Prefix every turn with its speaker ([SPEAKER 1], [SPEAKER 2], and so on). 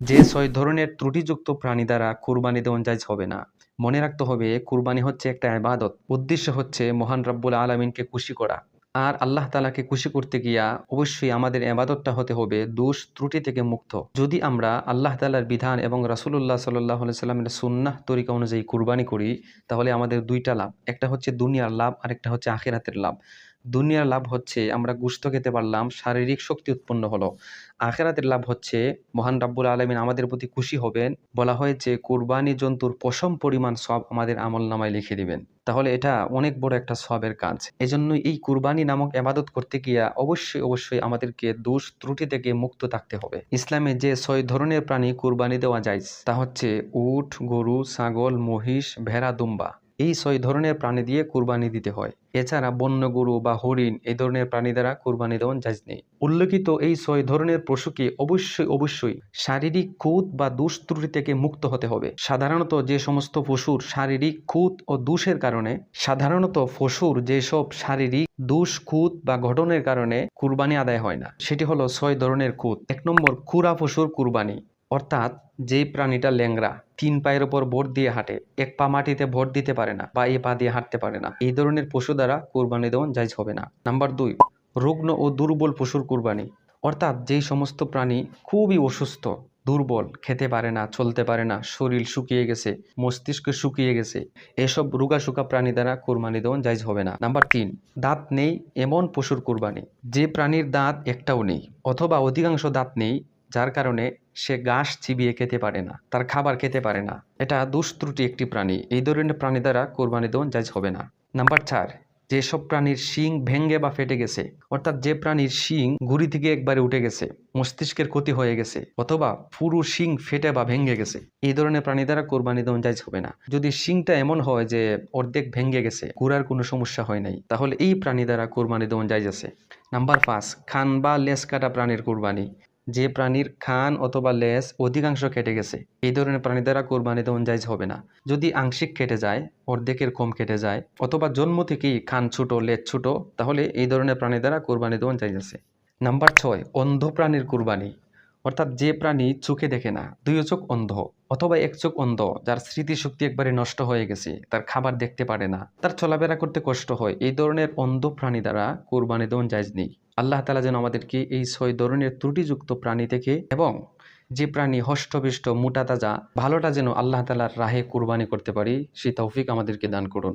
[SPEAKER 1] যে ৬ ধরনের ত্রুটিযুক্ত প্রাণী দ্বারা কুরবানি দেওয়া জায়েজ হবে না। মনে রাখতে হবে কুরবানি হচ্ছে একটা ইবাদত। উদ্দেশ্য হচ্ছে মহান রব্বুল আলামিনকে খুশি করা। আর আল্লাহ তাআলাকে খুশি করতে গিয়া অবশ্যই আমাদের ইবাদতটা হতে হবে দোষ ত্রুটি থেকে মুক্ত। যদি আমরা আল্লাহ তাআলার বিধান এবং রাসূলুল্লাহ সাল্লাল্লাহু আলাইহি সাল্লামের সুন্নাহ তরিকা অনুযায়ী কুরবানি করি, তাহলে আমাদের ২ টা লাভ। একটা হচ্ছে দুনিয়ার লাভ, আরেকটা হচ্ছে আখিরাতের লাভ। দুনিয়ার লাভ হচ্ছে আমরা গোশত খেতে পারলাম, শারীরিক শক্তি উৎপন্ন হলো। আখিরাতের লাভ হচ্ছে মহান রাব্বুল আলামিন আমাদের প্রতি খুশি হবেন। বলা হয়েছে কুরবানি জন্তুর পশম পরিমাণ সওয়াব আমাদের আমলনামায় লিখে দিবেন। তাহলে এটা অনেক বড় একটা সওয়াবের কাজ। এজন্যই এই কুরবানি নামক ইবাদত করতে গিয়া অবশ্যই আমাদেরকে দোষ ত্রুটি থেকে মুক্ত থাকতে হবে। ইসলামে যে ৬ ধরনের প্রাণী কুরবানি দেওয়া জায়েজ তা হচ্ছে উট, গরু, ছাগল, মহিষ, ভেড়া, দুম্বা। এই ৬ ধরনের প্রাণী দিয়ে কুরবানি দিতে হয়। এছাড়া বন্য গরু বা হরিণ এই ধরনের প্রাণী দ্বারা কুরবানি দেওয়া জায়েজ নেই। উল্লেখিত এই ৬ ধরনের পশুকে অবশ্যই শারীরিক খুঁত বা দোষ ত্রুটি থেকে মুক্ত হতে হবে। সাধারণত যে সমস্ত পশুর শারীরিক খুঁত ও দোষের কারণে যেসব শারীরিক দোষ খুঁত বা ঘটনের কারণে কুরবানি আদায় হয় না, সেটি হলো ৬ ধরনের খুঁত। ১ নম্বর, খুরা পশুর কুরবানি, অর্থাৎ যে প্রাণীটা ল্যাংড়া, ৩ পায়ের উপর ভর দিয়ে হাঁটে, ১ পা মাটিতে ভর দিতে পারে না বা পা দিয়ে হাঁটতে পারে না, এই ধরনের পশু দ্বারা কুরবানি দেওয়া জায়েজ হবে না। নাম্বার ২, রুগ্ন ও দুর্বল পশুর কুরবানি, অর্থাৎ যেই সমস্ত প্রাণী খুবই অসুস্থ, দুর্বল, খেতে পারে না, চলতে পারে না, শরীর শুকিয়ে গেছে, মস্তিষ্ক শুকিয়ে গেছে, এসব রোগাশুকা প্রাণী দ্বারা কুরবানি দেওয়া জায়েজ হবে না। নাম্বার ৩, দাঁত নেই এমন পশুর কুরবানি, যে প্রাণীর দাঁত একটাও নেই অথবা অধিকাংশ দাঁত নেই, যার কারণে সে ঘাস চিবিয়ে খেতে পারে না, তার খাবার খেতে পারে না, এটা দোষ ত্রুটি একটি প্রাণী, এই ধরনের প্রাণী দ্বারা কোরবানি দেওয়া জায়েজ হবে না। নাম্বার ৪, যেসব প্রাণীর শিং ভেঙে বা ফেটে গেছে, অর্থাৎ যে প্রাণীর শিং গুড়ি থেকে একবারে উঠে গেছে, মস্তিষ্কের ক্ষতি হয়ে গেছে অথবা পুরো শিং ফেটে বা ভেঙে গেছে, এই ধরনের প্রাণী দ্বারা কোরবানি দেওয়া জায়েজ হবে না। যদি শিংটা এমন হয় যে অর্ধেক ভেঙে গেছে, গুড়ার কোনো সমস্যা হয় নাই, তাহলে এই প্রাণী দ্বারা কোরবানি দেওয়া জায়েজ আছে। নাম্বার ৫, খান বা লেজ কাটা প্রাণীর কোরবানি, যে প্রাণীর খান অথবা লেজ অধিকাংশ কেটে গেছে, এই ধরনের প্রাণী দ্বারা কোরবানি দেওয়া জায়েজ হবে না। যদি আংশিক কেটে যায়, অর্ধেকের কম কেটে যায় অথবা জন্ম থেকেই খান ছোট, লেজ ছোট, তাহলে এই ধরনের প্রাণী দ্বারা কোরবানি দেওয়া জায়েজ আছে। নাম্বার ৬, অন্ধ প্রাণীর কোরবানি, অর্থাৎ যে প্রাণী চোখে দেখে না, ২ চোখ অন্ধ অথবা ১ চোখ অন্ধ, যার স্মৃতিশক্তি একবারে নষ্ট হয়ে গেছে, তার খাবার দেখতে পারে না, তার চলাফেরা করতে কষ্ট হয়, এই ধরনের অন্ধ প্রাণী দ্বারা কোরবানি দেওয়া জায়েজ নেই। আল্লাহ তাআলা যেন আমাদেরকে এই ৬ ধরনের ত্রুটিযুক্ত প্রাণী থেকে এবং যে প্রাণী হষ্টপুষ্ট, মোটা তাজা, ভালোটা যেন আল্লাহ তাআলার রাহে কুরবানি করতে পারি, সেই তৌফিক আমাদেরকে দান করুন।